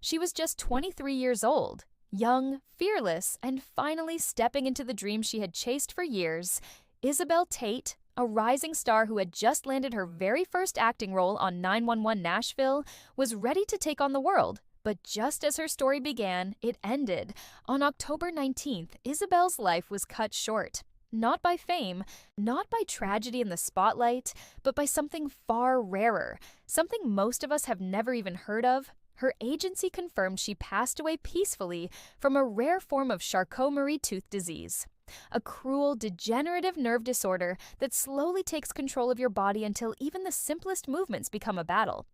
She was just 23 years old, young, fearless, and finally stepping into the dream she had chased for years. Isabelle Tate, a rising star who had just landed her very first acting role on 911 Nashville, was ready to take on the world. But just as her story began, it ended. On October 19th, Isabelle's life was cut short. Not by fame, not by tragedy in the spotlight, but by something far rarer, something most of us have never even heard of. Her agency confirmed she passed away peacefully from a rare form of Charcot-Marie-Tooth disease, a cruel, degenerative nerve disorder that slowly takes control of your body until even the simplest movements become a battle.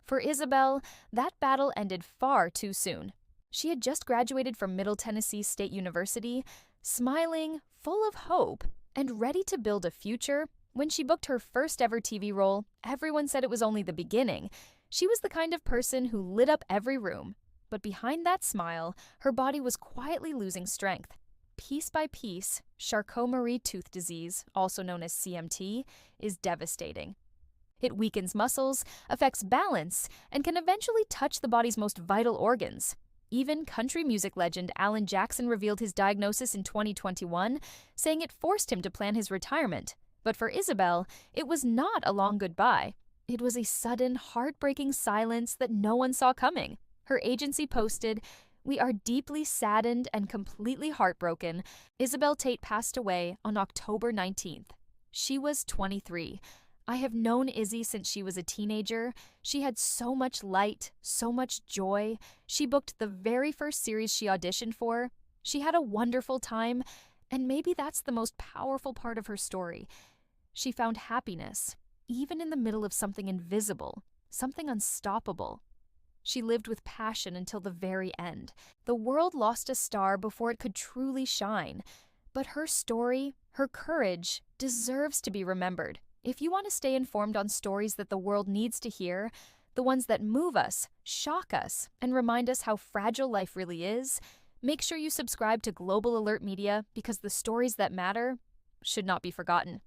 For Isabelle, that battle ended far too soon. She had just graduated from Middle Tennessee State University, smiling, full of hope, and ready to build a future. When she booked her first ever TV role, everyone said it was only the beginning. She was the kind of person who lit up every room. But behind that smile, her body was quietly losing strength. Piece by piece, Charcot-Marie-Tooth disease, also known as CMT, is devastating. It weakens muscles, affects balance, and can eventually touch the body's most vital organs. Even country music legend Alan Jackson revealed his diagnosis in 2021, saying it forced him to plan his retirement. But for Isabelle, it was not a long goodbye. It was a sudden, heartbreaking silence that no one saw coming. Her agency posted, "We are deeply saddened and completely heartbroken. Isabelle Tate passed away on October 19th. She was 23. I have known Izzy since she was a teenager. She had so much light, so much joy. She booked the very first series she auditioned for. She had a wonderful time, and maybe that's the most powerful part of her story. She found happiness, even in the middle of something invisible, something unstoppable. She lived with passion until the very end. The world lost a star before it could truly shine. But her story, her courage, deserves to be remembered. If you want to stay informed on stories that the world needs to hear, the ones that move us, shock us, and remind us how fragile life really is, make sure you subscribe to Global Alert Media because the stories that matter should not be forgotten.